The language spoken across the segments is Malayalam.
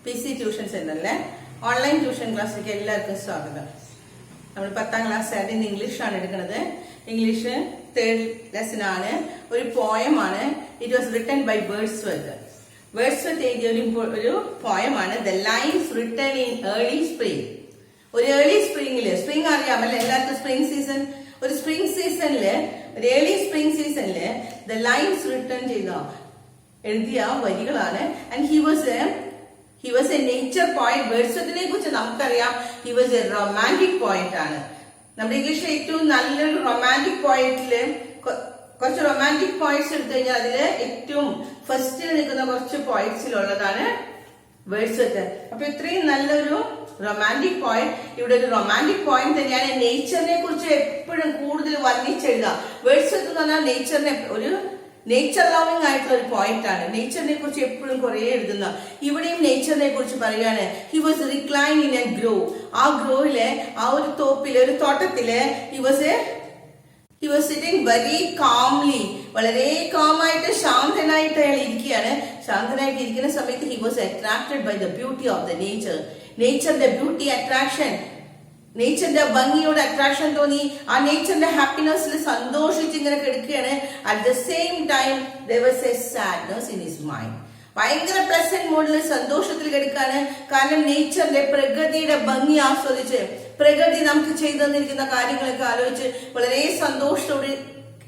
PC ട്യൂഷൻ സെന്ററിലെ ഓൺലൈൻ ട്യൂഷൻ ക്ലാസ്സിലേക്ക് എല്ലാവർക്കും സ്വാഗതം. നമ്മൾ 10ാം ക്ലാസ് ആയിട്ട് ഇന്ന് ഇംഗ്ലീഷാണ് എടുക്കുന്നത്. ഇംഗ്ലീഷ് 3rd ലെസൺ ആണ്. ഒരു പോയമാണ്. It was written by Wordsworth. Wordsworth എഴുതിയ ഒരു പോയമാണ് the lines written in early spring. ഒരു ഏർലി സ്പ്രിംഗില്, സ്പ്രിംഗ് അറിയാമല്ലോ എല്ലാവർക്കും, സ്പ്രിംഗ് സീസൺ. ഒരു സ്പ്രിംഗ് സീസണില്, ഒരു ഏർലി സ്പ്രിംഗ് സീസണില് ദ ലൈൻസ് റിട്ടൺ ചെയ്ത എഴുതിയ വരികളാണ്. And he was a nature poet. വേർഡ്സ്വർത്തിനെ കുറിച്ച് നമുക്കറിയാം, he was a romantic poet ആണ്. നമ്മുടെ ഇംഗ്ലീഷിലെ ഏറ്റവും നല്ലൊരു റൊമാൻറ്റിക് പോയറ്റില് കുറച്ച് റൊമാൻറ്റിക് പോയറ്റ്സ് എടുത്തു കഴിഞ്ഞാൽ അതില് ഏറ്റവും ഫസ്റ്റിൽ നിൽക്കുന്ന കുറച്ച് പോയറ്റ്സിലുള്ളതാണ് വേർഡ്സ്വർത്ത്. അപ്പൊ ഇത്രയും നല്ലൊരു റൊമാൻറ്റിക് പോയിന്റ്, ഇവിടെ ഒരു റൊമാൻറ്റിക് പോയിന്റ് തന്നെയാണ്. നേച്ചറിനെ കുറിച്ച് എപ്പോഴും കൂടുതൽ വർണ്ണിച്ചെഴുതുക. വേർഡ്സ്വർത്ത് എന്ന് പറഞ്ഞാൽ നേച്ചറിനെ ഒരു നേച്ചർ ലവിംഗ് ആയിട്ടുള്ള ഒരു പോയിന്റ് ആണ്. നേച്ചറിനെ കുറിച്ച് എപ്പോഴും കുറെ എഴുതുന്ന. ഇവിടെയും നേച്ചറിനെ കുറിച്ച് പറയുകയാണ്. He was recline in a grove. ആ ഗ്രോയിലെ, ആ ഒരു തോപ്പിലെ, ഒരു തോട്ടത്തില് he was sitting very calmly. വളരെ കാമായിട്ട്, ശാന്തനായിട്ട് അയാൾ ഇരിക്കുകയാണ്. ശാന്തനായിട്ട് ഇരിക്കുന്ന സമയത്ത് he was attracted by the beauty of the nature. നേച്ചറിന്റെ ബ്യൂട്ടി, അട്രാക്ഷൻ, നേച്ചറിന്റെ ഭംഗിയോട് അട്രാക്ഷൻ തോന്നി. ആ നേച്ചറിന്റെ ഹാപ്പിനെസ്സിൽ സന്തോഷിച്ച് ഇങ്ങനെ കിടക്കുകയാണ്. At the same time there was a sadness in his mind. ഭയങ്കര പ്ലസന്റ് മൂഡിൽ, സന്തോഷത്തിൽ കിടക്കാണ്. കാരണം നേച്ചറിന്റെ, പ്രകൃതിയുടെ ഭംഗി ആസ്വദിച്ച്, പ്രകൃതി നമുക്ക് ചെയ്തു തന്നിരിക്കുന്ന കാര്യങ്ങളൊക്കെ ആലോചിച്ച് വളരെ സന്തോഷത്തോടെ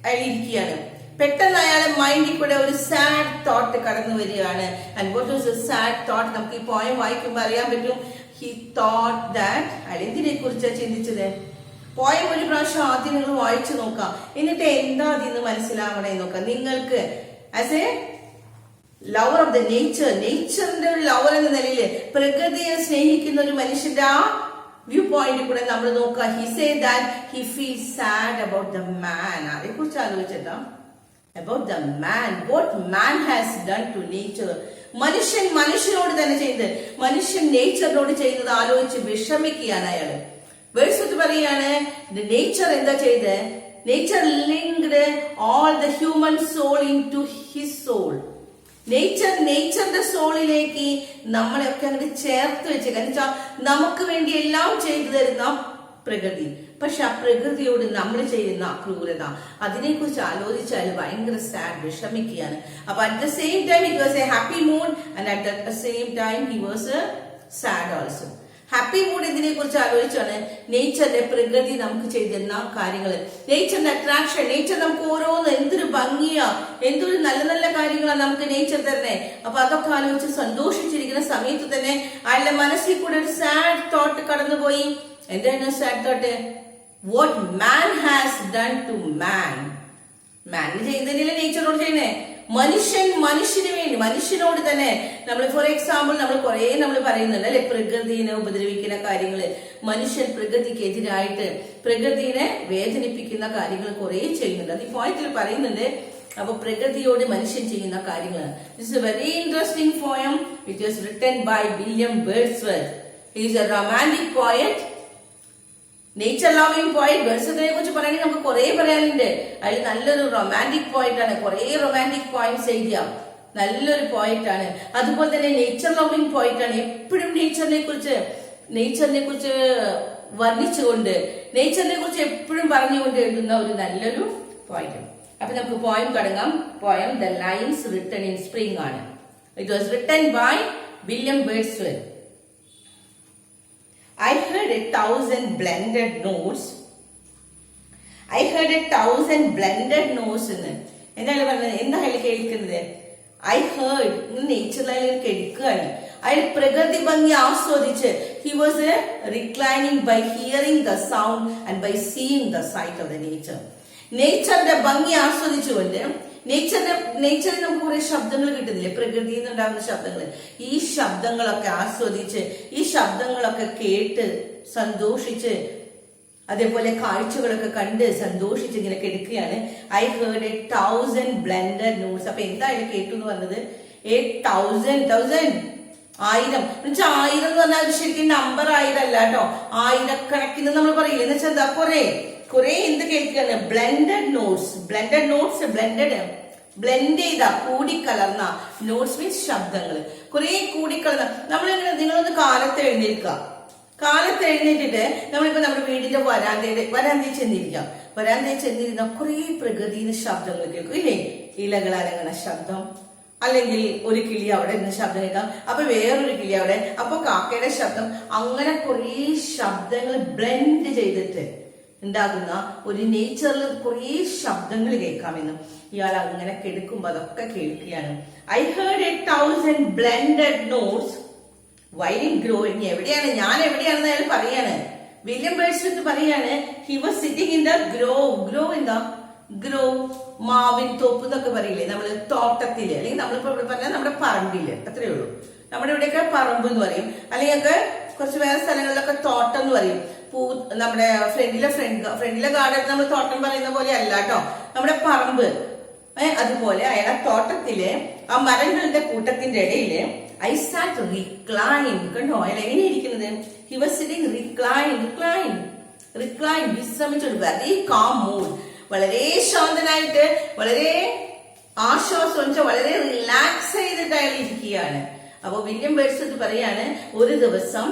അയാൾ ഇരിക്കുകയാണ്. പെട്ടെന്ന് അയാളെ മൈൻഡിൽ കൂടെ ഒരു സാഡ് തോട്ട് കടന്നു വരികയാണ്. And what was A sad thought? നമുക്ക് ഈ പോയം വായിക്കുമ്പോൾ അറിയാൻ പറ്റും. He thought that, അയാൾ എന്തിനെ കുറിച്ചാണ് ചിന്തിച്ചത്? പോയം ഒരു പ്രാവശ്യം ആദ്യം നിങ്ങൾ വായിച്ചു നോക്കാം, എന്നിട്ട് എന്താ അതിന്ന് മനസ്സിലാവണേ നോക്കാം. നിങ്ങൾക്ക് as a lover of the nature, നേച്ചറിന്റെ ഒരു ലവർ എന്ന നിലയില്, പ്രകൃതിയെ സ്നേഹിക്കുന്ന ഒരു മനുഷ്യന്റെ ആ വ്യൂ പോയിന്റിൽ കൂടെ നമ്മൾ നോക്കുക. He said that he feels sad about the man. അതേ കുറിച്ച് ആലോചിച്ചിട്ടാ, about the man, what man has done to nature. മനുഷ്യനോട് തന്നെ ചെയ്ത്, മനുഷ്യൻ നേച്ചറിനോട് ചെയ്യുന്നത് ആലോചിച്ച് വിഷമിക്കുകയാണ് അയാള്. വേർഡ്സ്വർത്ത് പറയാണ്, നേച്ചർ എന്താ ചെയ്ത്? Nature linked all the human soul into his soul. നേച്ചറിന്റെ സോളിലേക്ക് നമ്മളെയൊക്കെ അങ്ങോട്ട് ചേർത്ത് വെച്ചേക്കാം. എന്ന് വെച്ചാൽ നമുക്ക് വേണ്ടി എല്ലാം ചെയ്തു തരുന്ന പ്രകൃതി, പക്ഷെ ആ പ്രകൃതിയോട് നമ്മൾ ചെയ്യുന്ന ക്രൂരത, അതിനെ കുറിച്ച് ആലോചിച്ചാൽ ഭയങ്കര സാഡ്, വിഷമിക്കുകയാണ്. അപ്പൊ at the same time it was A happy mood and at the same time he was sad also. Happy mood ഇതിനെ കുറിച്ച് ആലോചിച്ചാണ്. നേച്ചറിന്റെ, പ്രകൃതി നമുക്ക് ചെയ്തിരുന്ന കാര്യങ്ങൾ, നേച്ചറിന്റെ അട്രാക്ഷൻ, നേച്ചർ നമുക്ക് ഓരോന്ന് എന്തൊരു ഭംഗിയാ, എന്തൊരു നല്ല നല്ല കാര്യങ്ങളാണ് നമുക്ക് നേച്ചർ തരണേ. അപ്പൊ അതൊക്കെ ആലോചിച്ച് സന്തോഷിച്ചിരിക്കുന്ന സമയത്ത് തന്നെ അയാളുടെ മനസ്സിൽ കൂടെ ഒരു സാഡ് തോട്ട് കടന്നുപോയി. എന്താണ് sad thought? What man has done to man. Man ചെയ്തതില്ല നേച്ചറോട് ചെയ്യുന്നേ. മനുഷ്യന് വേണ്ടി, മനുഷ്യനോട് തന്നെ. നമ്മൾ ഫോർ എക്സാമ്പിൾ നമ്മൾ പറയുന്നുണ്ട് അല്ലെ, പ്രകൃതിനെ ഉപദ്രവിക്കുന്ന കാര്യങ്ങള്, മനുഷ്യൻ പ്രകൃതിക്ക് എതിരായിട്ട് പ്രകൃതിനെ വേദനിപ്പിക്കുന്ന കാര്യങ്ങൾ കുറെ ചെയ്യുന്നുണ്ട്. അത് ഈ പോയത്തിൽ പറയുന്നുണ്ട്. അപ്പൊ പ്രകൃതിയോട് മനുഷ്യൻ ചെയ്യുന്ന കാര്യങ്ങൾ. This a very interesting poem. It was written by William Wordsworth. He is a romantic poet, nature loving point. വേർഡ്സ്വർത്തിനെ കുറിച്ച് പറയുകയാണെങ്കിൽ നമുക്ക് കുറെ പറയാനുണ്ട്. അതിൽ നല്ലൊരു റൊമാൻറ്റിക് പോയിന്റ് ആണ്. കുറെ റൊമാൻറ്റിക് പോയിന്റ്സ് എഴുതിയ നല്ലൊരു പോയിന്റ് ആണ്. അതുപോലെ തന്നെ നേച്ചർ ലവിംഗ് പോയിന്റ് ആണ്. എപ്പോഴും നേച്ചറിനെ കുറിച്ച് വർണ്ണിച്ചുകൊണ്ട്, നേച്ചറിനെ കുറിച്ച് എപ്പോഴും പറഞ്ഞുകൊണ്ട് എഴുതുന്ന ഒരു നല്ലൊരു പോയിന്റ്. അപ്പൊ നമുക്ക് പോയം തുടങ്ങാം. Poem the lines written in spring ആണ്. It was written by William Wordsworth. I heard 1,000 blended notes. എന്ന് എന്താണ് പറഞ്ഞത്? എന്താ അയാൾ കേൾക്കുന്നത്? ഐ ഹേർഡ്, നേച്ചറിൽ അയാൾ കേൾക്കുകയാണ്. അയാൾ പ്രകൃതി ഭംഗി ആസ്വദിച്ച്, he was reclining by hearing the sound and by seeing the sight of the nature. നേച്ചറിന്റെ ഭംഗി ആസ്വദിച്ചുകൊണ്ട്, നേച്ചറിൽ നമുക്ക് കുറെ ശബ്ദങ്ങൾ കിട്ടുന്നില്ലേ, പ്രകൃതിയിൽ നിന്നുണ്ടാകുന്ന ശബ്ദങ്ങൾ. ഈ ശബ്ദങ്ങളൊക്കെ ആസ്വദിച്ച്, ഈ ശബ്ദങ്ങളൊക്കെ കേട്ട് സന്തോഷിച്ച്, അതേപോലെ കാഴ്ചകളൊക്കെ കണ്ട് സന്തോഷിച്ച് ഇങ്ങനെ കിടക്കുകയാണ്. I heard 1,000 blended notes. അപ്പൊ എന്തായാലും കേട്ടു എന്ന് പറഞ്ഞത് 1,000 ആയിരം. എന്നുവെച്ചാൽ 1000 എന്ന് പറഞ്ഞാൽ ശരിക്കും നമ്പർ 1000 അല്ല കേട്ടോ, ആയിരക്കണക്കിന് നമ്മൾ പറയില്ല. എന്ന് വെച്ചാൽ എന്താ, കുറെ എന്ത് കേൾക്കുകയാണ്? Blended notes. ബ്ലെൻഡഡ് ബ്ലെൻഡ് ചെയ്ത കൂടിക്കലർന്ന നോട്ട്സ് മീൻസ് ശബ്ദങ്ങൾ കുറെ കൂടിക്കലർന്ന നമ്മളിങ്ങനെ നിങ്ങളൊന്ന് കാലത്ത് എഴുന്നേറ്റിട്ട് നമ്മളിപ്പോ നമ്മുടെ വീടിന്റെ വരാന്തയിൽ ചെന്നിരുന്ന കുറെ പ്രകൃതിയുടെ ശബ്ദങ്ങൾ കേൾക്കും ഇല്ലേ? ഇലകൾ അനങ്ങണ ശബ്ദം, അല്ലെങ്കിൽ ഒരു കിളി അവിടെ ഇരുന്ന് ശബ്ദം കേൾക്കാം, അപ്പൊ വേറൊരു കിളി അവിടെ, അപ്പൊ കാക്കയുടെ ശബ്ദം, അങ്ങനെ കുറെ ശബ്ദങ്ങൾ ബ്ലെൻഡ് ചെയ്തിട്ട് ഉണ്ടാകുന്ന ഒരു നേച്ചറിൽ കുറെ ശബ്ദങ്ങൾ കേൾക്കാമെന്നും ഇയാൾ അങ്ങനെ കേൾക്കുമ്പോ അതൊക്കെ കേൾക്കുകയാണ്. I heard 1,000 blended notes while growing. ഞാൻ എവിടെയാണെന്ന് അയാൾ പറയാണ്. വില്യം ബേർഡ്സ്മിത്ത് പറയാണ്, he was sitting in the grove മാവിൻ തോപ്പ് എന്നൊക്കെ പറയില്ലേ നമ്മള്, തോട്ടത്തില്, അല്ലെങ്കിൽ നമ്മളിപ്പോ ഇവിടെ പറഞ്ഞാൽ നമ്മുടെ പറമ്പില്, അത്രയേ ഉള്ളൂ. നമ്മുടെ ഇവിടെയൊക്കെ പറമ്പ് എന്ന് പറയും, അല്ലെങ്കിൽ ഒക്കെ കുറച്ച് വേറെ സ്ഥലങ്ങളിലൊക്കെ തോട്ടം എന്ന് പറയും. നമ്മുടെ ഫ്രണ്ടിലെ ഗാർഡൻ നമ്മൾ തോട്ടം പറയുന്ന പോലെ അല്ല കേട്ടോ, നമ്മുടെ പറമ്പ്. അതുപോലെ അയാളെ തോട്ടത്തില് ആ മരങ്ങളുടെ കൂട്ടത്തിന്റെ ഇടയില് ഐ സാറ്റ് റിക്ലൈൻ. കണ്ടോ അയാൾ എങ്ങനെ ഇരിക്കുന്നത്? ഹി വാസ് സിറ്റിംഗ് റിക്ലൈൻ വിശ്രമിച്ചൊരു വെരി കാം മൂഡ്, വളരെ ശാന്തനായിട്ട്, വളരെ ആശ്വാസം, വളരെ റിലാക്സ് ചെയ്തിട്ട് അയാൾ ഇരിക്കുകയാണ്. അപ്പൊ വില്യം ബേർഡ്സ്മിത്ത് പറയാണ്, ഒരു ദിവസം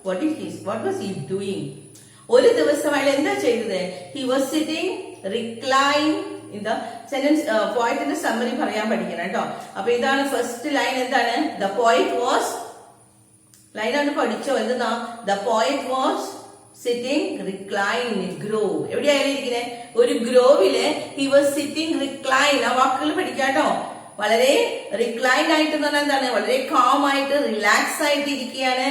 what was he doing? ഒരു ദിവസം അയാൾ എന്താ ചെയ്തത്? he was sitting reclined in the sentence. പോയറ്റിന്റെ സമ്മറി പറയാൻ പഠിക്കണം കേട്ടോ. അപ്പൊ ഇതാണ് ഫസ്റ്റ് ലൈൻ. എന്താണ്? the poet was, ലൈനാണ് പഠിച്ചോ? എന്താ? the poet was sitting reclined in a grove. എവിടെയായാലും ഇരിക്കുന്നത്? ഒരു ഗ്രോവില് he was sitting reclined. ആ വാക്കുകൾ പഠിക്കാട്ടോ. വളരെ റിക്ലൈൻഡ് ആയിട്ട് എന്ന് പറഞ്ഞാൽ എന്താണ്? വളരെ കാം ആയിട്ട്, റിലാക്സ് ആയിട്ട് ഇരിക്കുകയാണ്.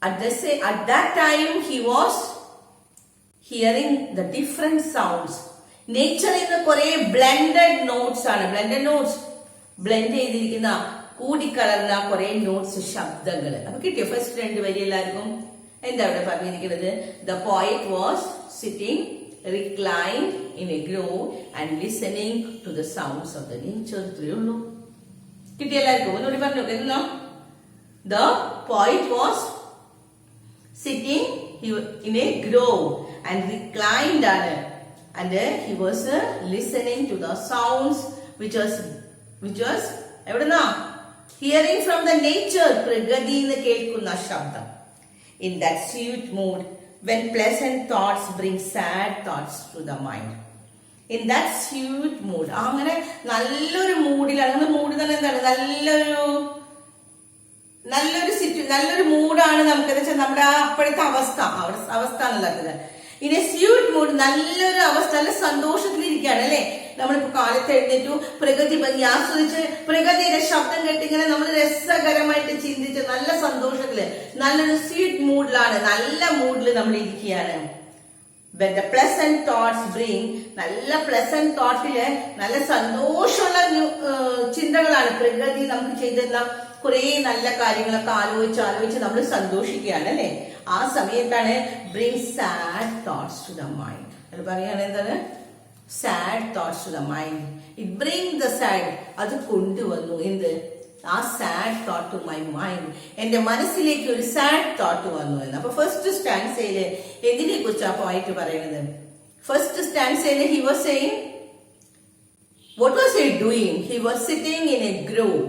At that time he was hearing the different sounds. Nature in the കുറെ blended notes ആണ്. ബ്ലെൻഡ് ചെയ്തിരിക്കുന്ന കൂടിക്കലർന്ന കുറെ നോട്ട്സ്, ശബ്ദങ്ങൾ. അപ്പൊ കിട്ടിയോ ഫസ്റ്റ് രണ്ട് വരി എല്ലാവർക്കും? എന്താ അവിടെ പറഞ്ഞിരിക്കുന്നത്? The poet was sitting reclined in a grove and listening to the sounds of the nature. ഇത്രയേ ഉള്ളൂ. കിട്ടിയ എല്ലാവർക്കും? ഒന്നുകൂടി പറഞ്ഞു നോക്കുന്നോ? The poet was sitting in a grove and reclined and he was listening to the sounds which was evidna hearing from the nature, pragati nu kelkunna shabdam. In that sweet mood when pleasant thoughts bring sad thoughts to the mind. In that sweet mood, അങ്ങനെ നല്ലൊരു മൂഡിലാണ്. മൂഡ് തന്നെ എന്താണ്? നല്ലൊരു മൂഡാണ് നമുക്ക്. വെച്ചാൽ നമ്മുടെ അപ്പോഴത്തെ അവസ്ഥ എന്നുള്ളത്. ഇനി സ്യൂട്ട് മൂഡ്, നല്ലൊരു അവസ്ഥ, നല്ല സന്തോഷത്തിലിരിക്കുകയാണ് അല്ലെ. നമ്മളിപ്പോ കാലത്ത് എഴുന്നേറ്റു, പ്രകൃതി ഭംഗി ആസ്വദിച്ച്, പ്രകൃതിയുടെ ശബ്ദം കേട്ടിങ്ങനെ നമ്മൾ രസകരമായിട്ട് ചിന്തിച്ച് നല്ല സന്തോഷത്തില്, നല്ലൊരു സ്വീറ്റ് മൂഡിലാണ്, നല്ല മൂഡിൽ നമ്മൾ ഇരിക്കുകയാണ്. When the pleasant thoughts bring, നല്ല പ്ലസന്റ് തോട്ടില് നല്ല സന്തോഷമുള്ള ചിന്തകളാണ് പ്രകൃതി നമുക്ക് ചെയ്തിരുന്ന കുറെ നല്ല കാര്യങ്ങളൊക്കെ ആലോചിച്ച് നമ്മൾ സന്തോഷിക്കുകയാണ് അല്ലെ. ആ സമയത്താണ് bring sad thoughts to the mind. അത് പറയാണ് എന്താണ്? sad thoughts to the mind. It bring the sad. അത് കൊണ്ടുവന്നു എന്ത്? A sad thought to my mind. എന്റെ മനസ്സിലേക്ക് ഒരു സാഡ് തോട്ട് വന്നു എന്ന്. അപ്പൊ ഫസ്റ്റ് സ്റ്റാൻസയില് എന്തിനെ കുറിച്ചാ പോയിട്ട് പറയുന്നത്? ഫസ്റ്റ് സ്റ്റാൻസയില് he was saying, what was he doing? He was sitting in a grove.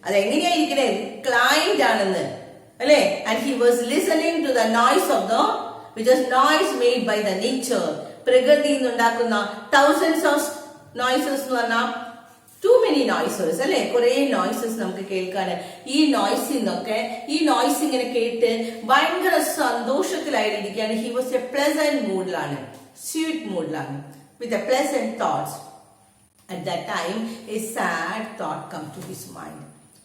അതെങ്ങനെയായിരിക്കണേ? റിക്ലൈൻഡ് ആണെന്ന് അല്ലെ. and he was listening to the noise of the, which is noise made by the nature. പ്രകൃതിയിൽ നിന്നുണ്ടാക്കുന്ന thousands of noises എന്ന് പറഞ്ഞാൽ too many noises അല്ലെ. കുറെ നോയ്സസ് നമുക്ക് കേൾക്കാന്. ഈ നോയ്സ് ഇങ്ങനെ കേട്ട് ഭയങ്കര സന്തോഷത്തിലായിരിക്കുകയാണ്. he was a pleasant moodലാണ്, sweet moodലാണ്, with a pleasant thoughts. At that time a sad thought come to his mind.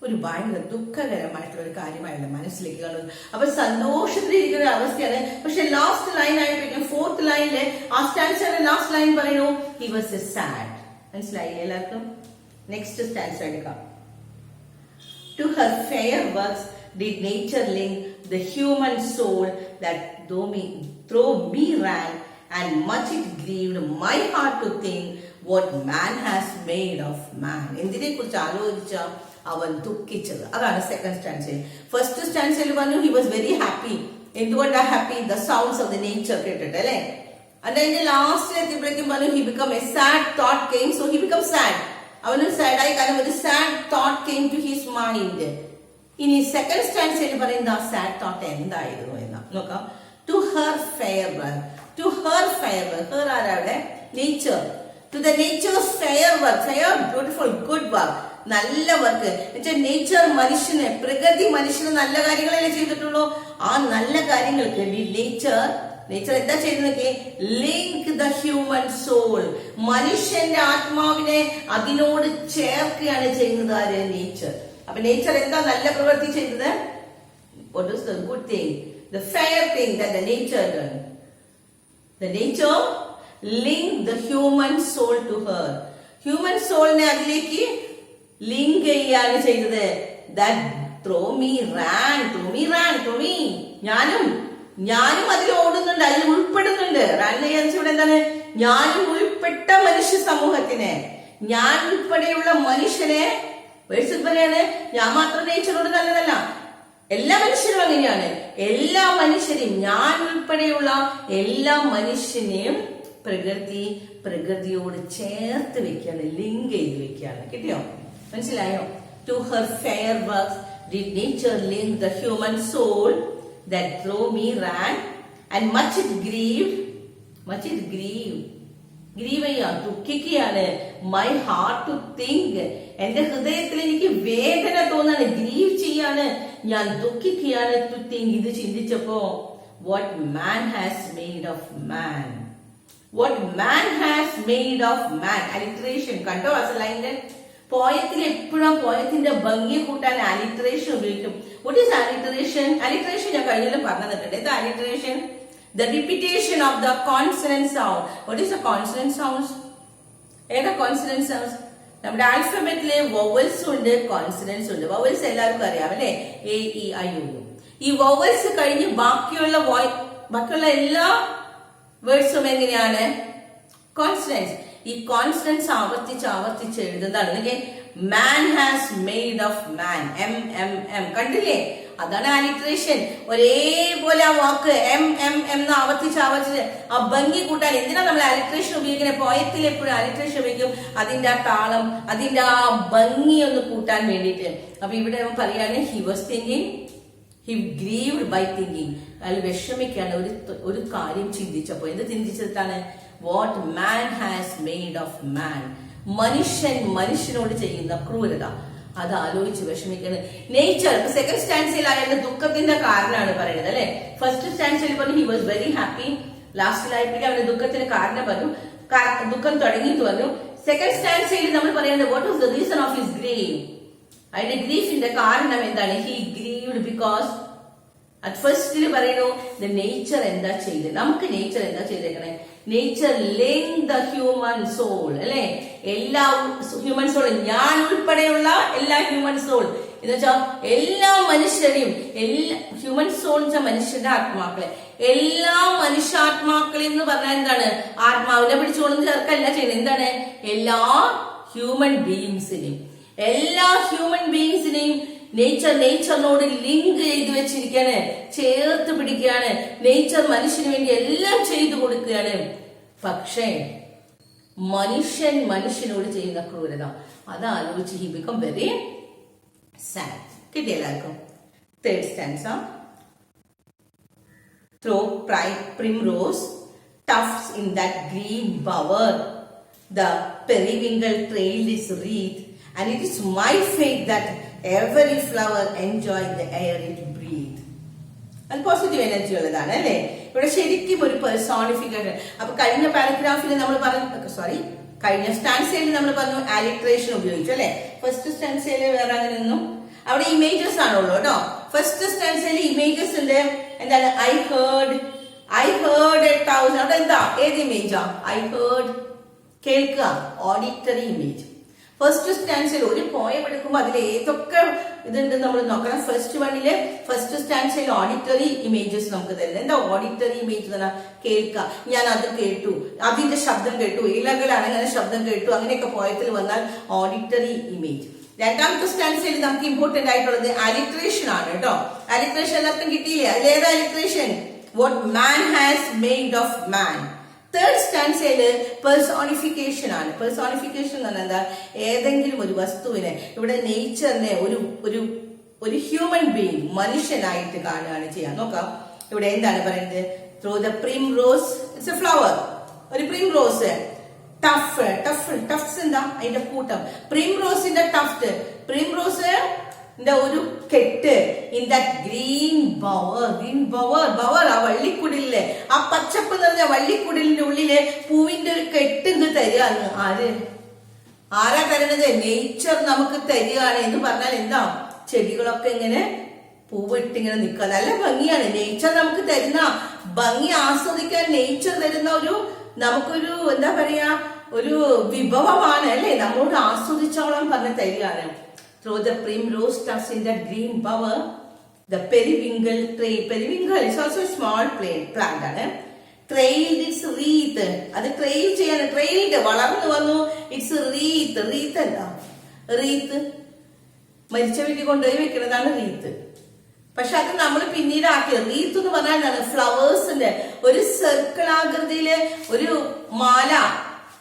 ഒരു ഭയങ്കര ദുഃഖകരമായിട്ടുള്ള ഒരു കാര്യമായുള്ള മനസ്സിലേക്ക് കാണുന്നു. അപ്പൊ സന്തോഷത്തിലിരിക്കുന്ന അവസ്ഥയാണ്. പക്ഷെ ലാസ്റ്റ് ലൈൻ ആയപ്പോഴേക്കും, ഫോർത്ത് ലൈനില് ആ സ്റ്റാൻസയുടെ ലാസ്റ്റ് ലൈൻ പറയുന്നു he was a sad. മനസ്സിലായില്ലേ എല്ലാവർക്കും? നെക്സ്റ്റ് സ്റ്റാൻസ് എടുക്കാം. To her fair works did nature link the human soul that through me ran, and much it grieved my heart to think what man has made of man. എന്തിനെ കുറിച്ച് ആലോചിച്ച അവൻ ദുഃഖിച്ചത്. അതാണ് സെക്കൻഡ് സ്റ്റാൻസയിൽ. ഫസ്റ്റ് സ്റ്റാൻസയിൽ പറഞ്ഞു he was very happy. എന്തുകൊണ്ടാ happy? the sounds of the nature കേട്ടിട്ട് അല്ലെ. അതിന്റെ ലാസ്റ്റ് എത്തിയപ്പോഴേക്കും പറഞ്ഞു he became a sad thought came, so he became sad. അവന് സാഡായി, കാരണം ഒരു sad thought came to his mind. ഇനി സെക്കൻഡ് സ്റ്റാൻസയിൽ പറയുന്നത് ആ സാഡ് തോട്ട് എന്തായിരുന്നു എന്നാ നോക്കാം. To her fair work, to her fair work, her ആരാവിടെ? Nature. To the nature's fair work, fair beautiful good work, നല്ല വർക്ക്. നേച്ചർ മനുഷ്യന്, പ്രകൃതി മനുഷ്യന് നല്ല കാര്യങ്ങളല്ലേ ചെയ്തിട്ടുള്ളൂ. ആ നല്ല കാര്യങ്ങൾക്ക് നേച്ചർ എന്താ ചെയ്യുന്നത്? ലിങ്ക് ദ ഹ്യൂമൻ സോൾ, മനുഷ്യന്റെ ആത്മാവിനെ അതിനോട് ചേർക്കുകയാണ് ചെയ്യുന്നത് ആര്? നേച്ചർ. അപ്പൊ നേച്ചർ എന്താ നല്ല പ്രവൃത്തി ചെയ്തത്? What is the good thing, the fair thing that the nature done? The nature linked the human soul to her. Human soulനെ അതിലേക്ക് ലിങ്ക് ചെയ്യാണ് ചെയ്തത്. That through me ran, ഞാനും അതിൽ ഓടുന്നുണ്ട്, അതിൽ ഉൾപ്പെടുന്നുണ്ട്. റാൻ ഇവിടെ എന്താണ്? ഞാനും ഉൾപ്പെട്ട മനുഷ്യ സമൂഹത്തിനെ, ഞാൻ ഉൾപ്പെടെയുള്ള മനുഷ്യനെ വേഴ്സിൽ പറയാണ്. ഞാൻ മാത്രം നേച്ചറോട് നല്ലതല്ല, എല്ലാ മനുഷ്യരും അങ്ങനെയാണ്. എല്ലാ മനുഷ്യരെയും, ഞാൻ ഉൾപ്പെടെയുള്ള എല്ലാ മനുഷ്യനെയും പ്രകൃതിയോട് ചേർത്ത് വെക്കുകയാണ്, ലിങ്ക് ചെയ്ത് വെക്കുകയാണ്. കിട്ടിയോ? മനസ്സിലായോ? To her fair works did nature link the human soul that through me ran and much it grieved ദുഃഖിക്കുകയാണ്. മൈ ഹാർട്ട് ടു തിങ്ക്, എന്റെ ഹൃദയത്തിൽ എനിക്ക് വേദന തോന്നാണ്, ഗ്രീവ് ചെയ്യാണ്, ഞാൻ ദുഃഖിക്കുകയാണ്. ടു തിങ്ക്, ഇത് ചിന്തിച്ചപ്പോ what man has made of man, what man has made of man. Alliteration കണ്ടോ? അസലൈൻ്റെ പോയത്തിൽ എപ്പോഴും പോയത്തിന്റെ ഭംഗി കൂട്ടാൻ അലിട്രേഷൻ ഉപയോഗിക്കും. What is alliteration? Alliteration ഞാൻ കഴിഞ്ഞാലും പറഞ്ഞു തന്നിട്ടുണ്ട്. എന്താ alliteration? The repetition of the consonant sound. What is the consonant sounds? ഏതാ consonant sounds? നമ്മുടെ ആൽഫബറ്റിലെ വൊവൽസ് ഉണ്ട്, കോൺസണൻസ് ഉണ്ട്. വൊവൽസ് എല്ലാവർക്കും അറിയാം അല്ലെ? A E I U. ഈ വൊവൽസ് കഴിഞ്ഞ് ബാക്കിയുള്ള എല്ലാ വേർഡ്സും എങ്ങനെയാണ്? കോൺസണൻസ്. ഈ കോൺസണൻസ് ആവർത്തിച്ച് എഴുതുന്നതാണ്. Man has made of man, M. കണ്ടില്ലേ? അതാണ് ആലിട്രേഷൻ. ഒരേപോലെ ആ വാക്ക് എം ആവർത്തിച്ച് ആ ഭംഗി കൂട്ടാൻ. എന്തിനാ നമ്മൾ ആലിട്രേഷൻ ഉപയോഗിക്കുന്നത്? പോയത്തിൽ എപ്പോഴും ആലിട്രേഷൻ ഉപയോഗിക്കും, അതിന്റെ ആ താളം, അതിന്റെ ആ ഭംഗി ഒന്ന് കൂട്ടാൻ വേണ്ടിയിട്ട്. അപ്പൊ ഇവിടെ പറയാണ് he was thinking, he grieved by thinking. അയാൾ വിഷമിക്കാണ് ഒരു കാര്യം ചിന്തിച്ചപ്പോ. എന്ത് ചിന്തിച്ചിട്ടാണ്? What man has made of man, മനുഷ്യനോട് ചെയ്യുന്ന ക്രൂരത, അത് ആലോചിച്ച് വിഷമിക്കുന്നത്. നേച്ചർ സെക്കൻഡ് സ്റ്റാൻസിൽ അയാളുടെ ദുഃഖത്തിന്റെ കാരണമാണ് പറയുന്നത് അല്ലെ? ഫസ്റ്റ് സ്റ്റാൻസിൽ പറഞ്ഞു ഹി വാസ് വെരി ഹാപ്പി, ലാസ്റ്റിലായിട്ട് അവന്റെ ദുഃഖത്തിന് കാരണം പറഞ്ഞു, ദുഃഖം തുടങ്ങിയിട്ട് പറഞ്ഞു. സെക്കൻഡ് സ്റ്റാൻസിൽ നമ്മൾ പറയുന്നത് what was the reason of his grieve, അതിന്റെ ഗ്രീഫിന്റെ കാരണം എന്താണ്? ഹി ഗ്രീവ്ഡ് ബിക്കോസ് അറ്റ് ഫസ്റ്റിൽ പറയുന്നു ദ നേച്ചർ എന്താ ചെയ്ത്, നമുക്ക് നേച്ചർ എന്താ ചെയ്തേക്കണേ? Nature link the human soul അല്ലെ? എല്ലാ ഹ്യൂമൻ സോളും, ഞാൻ ഉൾപ്പെടെയുള്ള എല്ലാ ഹ്യൂമൻ സോൾ എന്ന് വെച്ചാൽ എല്ലാ മനുഷ്യരെയും, ഹ്യൂമൻ സോൾ എന്ന് വെച്ചാൽ മനുഷ്യന്റെ ആത്മാക്കളെ, എല്ലാ മനുഷ്യാത്മാക്കളെയും എന്ന് പറഞ്ഞാൽ എന്താണ്? ആത്മാവിനെ പിടിച്ചുകൊണ്ട് ചേർക്കല്ല ചെയ്യുന്നത്. എന്താണ്? എല്ലാ ഹ്യൂമൻ ബീയിങ്സിനെയും നേച്ചറിനോട് ലിങ്ക് ചെയ്ത് വെച്ചിരിക്കുകയാണ്, ചേർത്ത് പിടിക്കുകയാണ്. നേച്ചർ മനുഷ്യന് വേണ്ടി എല്ലാം ചെയ്തു കൊടുക്കുകയാണ്. പക്ഷേ മനുഷ്യനോട് ചെയ്യുന്ന ക്രൂരത, അതാലോചിച്ച് ഹി ബിക്കം വെരി സാഡ്. കിട്ടിയ എല്ലാവർക്കും? Third stanza. Throw primrose tufts in that green bower, the periwinkle trail is wreathed, and it is my fate that every flower enjoy the air it breathe. അത് പോസിറ്റീവ് എനർജി ഉള്ളതാണ് അല്ലെ? ഇവിടെ ശരിക്കും ഒരു പേഴ്സോണിഫിക്കേഷൻ. അപ്പൊ കഴിഞ്ഞ പാരഗ്രാഫിൽ നമ്മൾ കഴിഞ്ഞ സ്റ്റാൻസയിൽ നമ്മൾ പറഞ്ഞു ആലിട്രേഷൻ ഉപയോഗിച്ചു അല്ലെ? ഫസ്റ്റ് സ്റ്റാൻസയിൽ വേറെ അങ്ങനെയൊന്നും അവിടെ ഇമേജസ് ആണുള്ളൂ കേട്ടോ. ഫസ്റ്റ് സ്റ്റാൻസയിൽ ഇമേജസ് ഉണ്ട്. എന്താണ്? I heard 1,000. അവിടെ എന്താ? ഏത് ഇമേജാ? ഐ ഹേർഡ് കേൾക്കുക, ഓഡിറ്ററി ഇമേജ്. ഫസ്റ്റ് സ്റ്റാൻസിൽ ഒരു പോയം എടുക്കുമ്പോൾ അതിൽ ഏതൊക്കെ ഇതുണ്ട് നമ്മൾ നോക്കണം. ഫസ്റ്റ് സ്റ്റാൻസിൽ ഓഡിറ്ററി ഇമേജസ് നമുക്ക് തരുന്നത്. എന്താ ഓഡിറ്ററി ഇമേജ് തന്നെ? കേൾക്കുക. ഞാൻ അത് കേട്ടു, അതിന്റെ ശബ്ദം കേട്ടു, ഇലകളാണെങ്കിൽ ശബ്ദം കേട്ടു, അങ്ങനെയൊക്കെ പോയത്തിൽ വന്നാൽ ഓഡിറ്ററി ഇമേജ്. രണ്ടാമത്തെ സ്റ്റാൻസിൽ നമുക്ക് ഇമ്പോർട്ടന്റ് ആയിട്ടുള്ളത് അലിട്രേഷൻ ആണ് കേട്ടോ. അലിട്രേഷൻ എല്ലാവർക്കും കിട്ടിയില്ലേ? അതിലേതാ alliteration? What man has made of man. Third സ്റ്റാൻസയില് പേഴ്സോണിഫിക്കേഷൻ ആണ്. പേഴ്സോണിഫിക്കേഷൻ എന്ന് പറഞ്ഞാൽ എന്താ, ഏതെങ്കിലും ഒരു വസ്തുവിനെ, ഇവിടെ നേച്ചറിനെ ഒരു ഹ്യൂമൻ ബീയിങ്, മനുഷ്യനായിട്ട് കാണുകയാണ് ചെയ്യാൻ. നോക്കാം ഇവിടെ എന്താണ് പറയുന്നത്. Through the primrose, it's A flower, ഒരു പ്രിംറോസ്, ടഫ്റ്റ്സ് എന്താ അതിന്റെ കൂട്ടം, പ്രിംറോസിന്റെ ടഫ്റ്റ്, പ്രിംറോസ് ഒരു കെട്ട്, ഇൻ ദാറ്റ് ഗ്രീൻ ബവർ, ആ വള്ളിക്കുടിലെ, ആ പച്ചപ്പ് നിറഞ്ഞ വള്ളിക്കുടിലിന്റെ ഉള്ളില് പൂവിന്റെ ഒരു കെട്ട് ഇങ്ങ് തരികയാണ്. ആരാ തരുന്നത്? നേച്ചർ നമുക്ക് തരികയാണ്. എന്ന് പറഞ്ഞാൽ എന്താ, ചെടികളൊക്കെ ഇങ്ങനെ പൂവിട്ടിങ്ങനെ നിൽക്കുക, നല്ല ഭംഗിയാണ്. നേച്ചർ നമുക്ക് തരുന്ന ഭംഗി ആസ്വദിക്കാൻ നേച്ചർ തരുന്ന നമുക്കൊരു എന്താ പറയാ, ഒരു വിഭവമാണ് അല്ലെ, നമ്മളോട് ആസ്വദിച്ചോളാൻ പറഞ്ഞ് തരികയാണ്. Through the primrose tufts in that green bower, the periwinkle is also a small plant ആണ്. Trailed its wreath, അത് ട്രെയിൽ ചെയ്യാണ്, ട്രെയിൽഡ് വളർന്നു വന്നു. ഇറ്റ്സ് റീത്ത് എന്താ, റീത്ത് മരിച്ച വീട്ടിൽ കൊണ്ടുപോയി വെക്കുന്നതാണ് റീത്ത്. പക്ഷെ അത് നമ്മൾ പിന്നീട് ആക്കിയത്. റീത്ത് എന്ന് പറഞ്ഞാൽ എന്താണ്, ഫ്ലവേഴ്സിന്റെ ഒരു സർക്കിളാകൃതിയില് ഒരു മാല,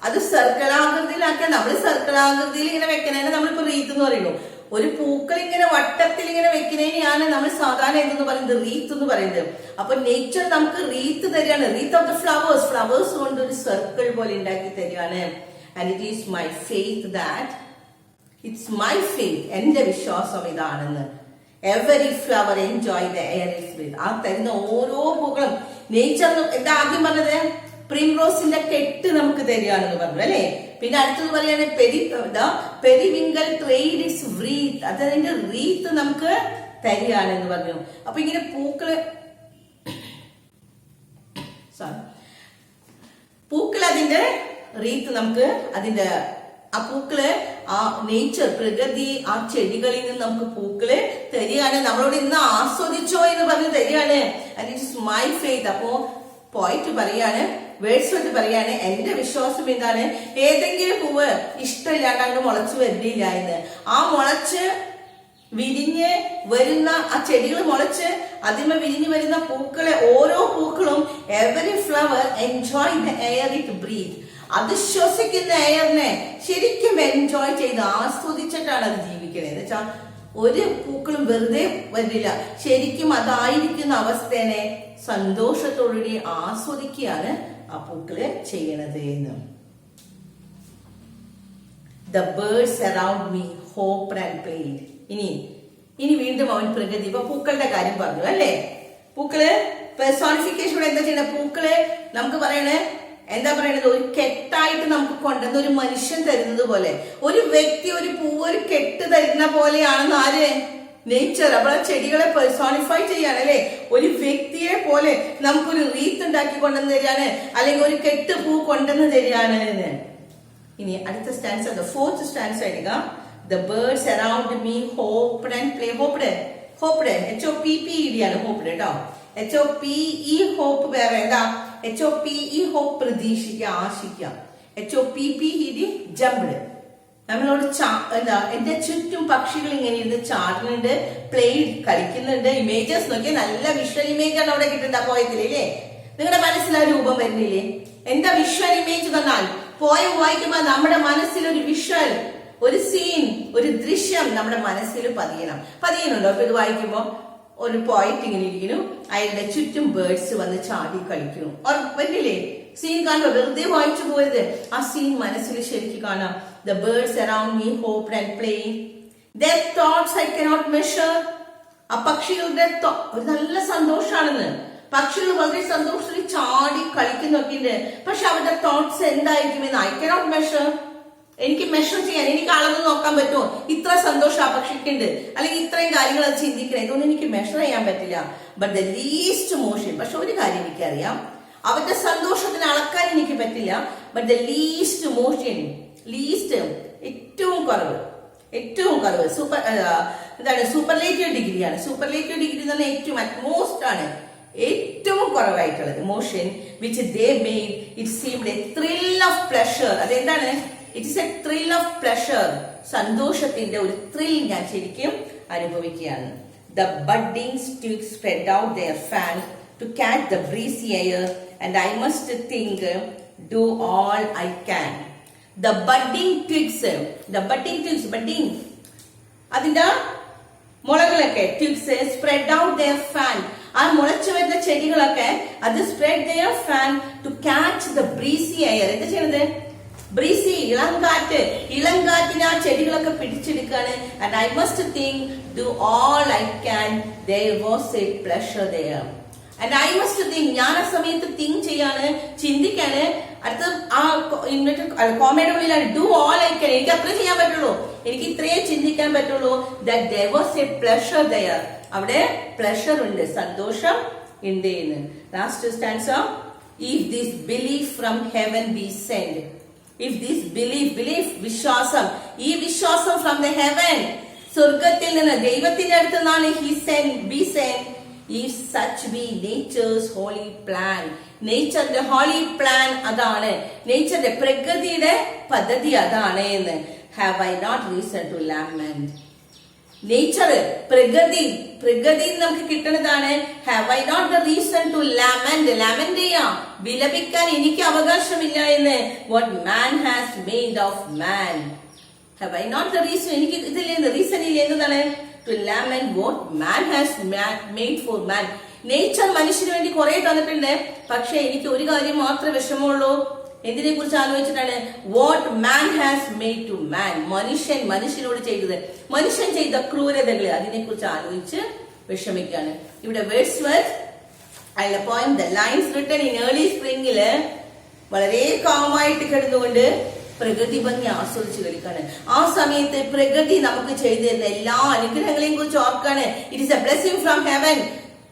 അത് സർക്കിളാകൃതിയിലാക്കിയാൽ നമ്മൾ സർക്കിളാകൃതിയിൽ ഇങ്ങനെ വെക്കണേനെ നമ്മളിപ്പോ റീത്ത് എന്ന് പറയുന്നു. ഒരു പൂക്കൾ ഇങ്ങനെ വട്ടത്തിൽ ഇങ്ങനെ വെക്കുന്നതിനെയാണ് നമ്മൾ സാധാരണ എന്തെന്ന് പറയുന്നത്, റീത്ത് എന്ന് പറയുന്നത്. അപ്പൊ നേച്ചർ നമുക്ക് റീത്ത് തരികയാണ്. റീത്ത് ഓഫ് ദ ഫ്ലവേഴ്സ് കൊണ്ട് ഒരു സർക്കിൾ പോലെ ഉണ്ടാക്കി തരികയാണ്. And it is my faith that, it's my faith, എന്റെ വിശ്വാസം ഇതാണെന്ന്. Every flower enjoy the air is breathe. ആ തരുന്ന ഓരോ പൂക്കളും നേച്ചർ എന്താ ആദ്യം പറഞ്ഞത്, പ്രിംറോസിന്റെ കെട്ട് നമുക്ക് തരികയാണെന്ന് പറഞ്ഞു അല്ലെ. പിന്നെ അടുത്തത് പറയാണ് പെരിവിങ്കൽ ട്രെയിഡ് ഇറ്റ്സ് വ്രീത്ത്, അതിന്റെ റീത്ത് നമുക്ക് തരികയാണെന്ന് പറഞ്ഞു. അപ്പൊ ഇങ്ങനെ പൂക്കൾ അതിന്റെ റീത്ത് നമുക്ക്, അതിന്റെ ആ പൂക്കള്, ആ നേച്ചർ, പ്രകൃതി, ആ ചെടികളിൽ നിന്ന് നമുക്ക് പൂക്കള് തരികയാണ്. നമ്മളോട് ഇന്ന് ആസ്വദിച്ചോ എന്ന് പറഞ്ഞ് തരികയാണ്. And it's my faith. അപ്പോ പോയിന്റ് പറയാണ്, വേഴ്സ് പറയാണ്, എന്റെ വിശ്വാസം എന്താണ്, ഏതെങ്കിലും പൂവ് ഇഷ്ടമില്ലാണ്ട് അങ്ങ് മുളച്ചു വരുന്നില്ല എന്ന്. ആ മുളച്ച് വിരിഞ്ഞ് വരുന്ന ആ ചെടികൾ മുളച്ച് അതിന്മ വിരിഞ്ഞു വരുന്ന പൂക്കളെ, ഓരോ പൂക്കളും, every flower enjoy the air it breathe, അത് ശ്വസിക്കുന്ന എയറിനെ ശരിക്കും എൻജോയ് ചെയ്ത് ആസ്വദിച്ചിട്ടാണ് അത് ജീവിക്കണേ. എന്ന് വെച്ചാൽ ഒരു പൂക്കളും വെറുതെ വരില്ല, ശരിക്കും അതായിരിക്കുന്ന അവസ്ഥേനെ സന്തോഷത്തോടുകൂടി ആസ്വദിക്കുകയാണ് ആ പൂക്കള് ചെയ്യണത് എന്ന്. The birds around me hoped and played. ഇനി വീണ്ടും അവൻ പ്രകൃതി, ഇപ്പൊ പൂക്കളുടെ കാര്യം പറഞ്ഞു അല്ലേ. പൂക്കള് പെർസോണിഫിക്കേഷൻ എന്താ ചെയ്യണ, പൂക്കള് നമുക്ക് പറയണേ എന്താ പറയണത്, ഒരു കെട്ടായിട്ട് നമുക്ക് കൊണ്ടുവന്ന ഒരു മനുഷ്യൻ തരുന്നത് പോലെ, ഒരു വ്യക്തി ഒരു പൂവ് ഒരു കെട്ട് തരുന്ന പോലെയാണെന്ന് ആര്, നേച്ചർ. അപ്പോൾ ആ ചെടികളെ പെർസോണിഫൈ ചെയ്യാണ് അല്ലെ. ഒരു വ്യക്തിയെ പോലെ നമുക്കൊരു റീത്ത് ഉണ്ടാക്കി കൊണ്ടുവന്ന് തരികയാണ്, അല്ലെങ്കിൽ ഒരു കെട്ട് പൂ കൊണ്ടുവന്ന് തരികയാണ് എന്ന്. ഇനി അടുത്ത സ്റ്റാൻസ്, ഫോർത്ത് സ്റ്റാൻസ് ആയിരിക്കാം. The birds around me hoped and play. hoped HOPPED ആണ് hoped കേട്ടോ. HOPE hope വേറെ എന്താ, HOPE hope പ്രതീക്ഷിക്കുക, ആശിക്കുക. HOPPED jumped. നമ്മളോട് എന്താ, എന്റെ ചുറ്റും പക്ഷികൾ ഇങ്ങനെ ഇരുന്ന് ചാടുന്നുണ്ട്, പ്ലേ കളിക്കുന്നുണ്ട്. ഇമേജസ് നോക്കിയാൽ നല്ല വിഷ്വൽ ഇമേജ് ആണ് അവിടെ കിട്ടുന്നത് ആ പോയത്തില്ലേ. നിങ്ങളുടെ മനസ്സിൽ ആ രൂപം വരുന്നില്ലേ? എന്താ വിഷ്വൽ ഇമേജ് തന്നാൽ, പോയം വായിക്കുമ്പോ നമ്മുടെ മനസ്സിൽ ഒരു വിഷ്വൽ, ഒരു സീൻ, ഒരു ദൃശ്യം നമ്മുടെ മനസ്സിൽ പതിയുന്നുണ്ടോ? അപ്പൊ ഇത് വായിക്കുമ്പോ ഒരു പോയിന്റ് ഇങ്ങനെ ഇരിക്കുന്നു, അയാളുടെ ചുറ്റും ബേർഡ്സ് വന്ന് ചാടി കളിക്കുന്നു, വരില്ലേ? സീൻ കാണുമ്പോ വെറുതെ വായിച്ചു പോയത്, ആ സീൻ മനസ്സിൽ ശരിക്കും കാണാം. The birds around me hoped and played. Their thoughts I cannot measure. ആ പക്ഷികളുടെ ഒരു നല്ല സന്തോഷാണെന്ന്, പക്ഷികൾ വളരെ സന്തോഷത്തിൽ ചാടി കളിക്കുന്നൊക്കെയുണ്ട്. പക്ഷെ അവരുടെ തോട്ട്സ് എന്തായിരിക്കുമെന്ന് I cannot measure. എനിക്ക് മെഷർ ചെയ്യാൻ, എനിക്ക് അളന്ന് നോക്കാൻ പറ്റുമോ, ഇത്ര സന്തോഷം ആ പക്ഷിക്കുണ്ട്, അല്ലെങ്കിൽ ഇത്രയും കാര്യങ്ങൾ അത് ചിന്തിക്കണം, ഇതൊന്നും എനിക്ക് മെഷർ ചെയ്യാൻ പറ്റില്ല. ബട്ട് ദ ലീസ്റ്റ് മോഷൻ, പക്ഷെ ഒരു കാര്യം എനിക്കറിയാം, അവരുടെ സന്തോഷത്തിന് അളക്കാൻ എനിക്ക് പറ്റില്ല. But the least motion, least ഏറ്റവും കുറവ് സൂപ്പർ എന്താണ്, സൂപ്പർലേറ്റീവ് ഡിഗ്രിയാണ്. സൂപ്പർലേറ്റീവ് ഡിഗ്രി എന്ന് പറഞ്ഞാൽ ഏറ്റവും അറ്റ്മോസ്റ്റ് ആണ്, ഏറ്റവും കുറവായിട്ടുള്ളത്. Motion which they made it seemed a thrill of pleasure. അതെന്താണ്, it is a thrill of pleasure, സന്തോഷത്തിന്റെ ഒരു ത്രിൽ ഞാൻ ശരിക്കും അനുഭവിക്കുകയാണ്. The budding sticks spread out their fan to catch the breezy air, and I must think do all I can. The budding twigs, budding. അതിന്റെ മുളകളൊക്കെ twigs spread out their fan. ആ മുളച്ചു വരുന്ന ചെടികളൊക്കെ അത് spread their fan to catch the breezy air. എന്താ ചെയ്യുന്നത്? ബ്രീസി ഇളങ്കാറ്റിന് ആ ചെടികളൊക്കെ പിടിച്ചെടുക്കാണ്. And I must think, do all I can. There was a pleasure there. And I must think, ഞാൻ ആ സമയത്ത് തിങ്ക് ചെയ്യാണ്, ചിന്തിക്കാണ്. അടുത്ത ആ കോമയുടെ ഉള്ളിലാണ് do all I can. എനിക്ക് അത്രേ ചെയ്യാൻ പറ്റുള്ളൂ, എനിക്ക് ഇത്രയേ ചിന്തിക്കാൻ പറ്റുള്ളൂ. That there was a pleasure there. അവിടെ pleasure ഉണ്ട്, സന്തോഷം ഉണ്ട് എന്ന്. Last stanza, if this belief from heaven be sent. If this belief വിശ്വാസം, ഈ വിശ്വാസം from the heaven, സ്വർഗത്തിൽ നിന്ന് ദൈവത്തിന്റെ അടുത്ത് നിന്നാണ് be sent. If such be nature's holy plan. നേച്ചറിന്റെ holy plan അതാണ്, നേച്ചറിന്റെ പ്രകൃതിയുടെ പദ്ധതി അതാണ് എന്ന്. Have I not reason to lament? Nature പ്രകൃതി നമുക്ക് കിട്ടുന്നതാണ്. Have I not the reason to lament ചെയ്യാം, വിലപിക്കാൻ എനിക്ക് അവകാശമില്ല എന്ന്. What man has made of man. Have I not the reason? എനിക്ക് ഇതിൽ റീസൺ ഇല്ല എന്നതാണ്. To lament what man has made for man. Nature മനുഷ്യന് വേണ്ടി കുറെ തന്നിട്ടുണ്ട്, പക്ഷെ എനിക്ക് ഒരു കാര്യം മാത്രമേ വിഷമമുള്ളൂ. എന്തിനെ കുറിച്ച് ആലോചിച്ചിട്ടാണ്? What man has made to man. മനുഷ്യനോട് ചെയ്തത്, മനുഷ്യൻ ചെയ്ത ക്രൂരതകള്, അതിനെ കുറിച്ച് ആലോചിച്ച് വിഷമിക്കാണ്. ഇവിടെ വേർഡ്സ്വർത്ത് അതിലെ poem the lines written in early സ്പ്രിംഗില് വളരെ കാമായിട്ട് കിടന്നുകൊണ്ട് പ്രകൃതി ഭംഗി ആസ്വദിച്ച് കളിക്കാണ്. ആ സമയത്ത് പ്രകൃതി നമുക്ക് ചെയ്തു തരുന്ന എല്ലാ അനുഗ്രഹങ്ങളെയും കുറിച്ച് ഓർക്കാണ്. It is a blessing from heaven.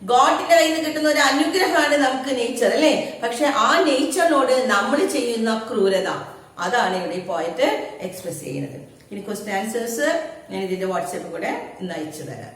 ഗോഡിന്റെ കയ്യിൽ നിന്ന് കിട്ടുന്ന ഒരു അനുഗ്രഹമാണ് നമുക്ക് നേച്ചർ, അല്ലെ? പക്ഷെ ആ നേച്ചറിനോട് നമ്മൾ ചെയ്യുന്ന ക്രൂരത, അതാണ് ഇവിടെ പോയിട്ട് എക്സ്പ്രസ് ചെയ്യുന്നത്. ഇനി ക്വസ്റ്റ്യൻ ആൻസേഴ്സ് ഞാൻ ഇതിന്റെ വാട്സാപ്പിൽ കൂടെ ഇന്ന് അയച്ചു തരാം.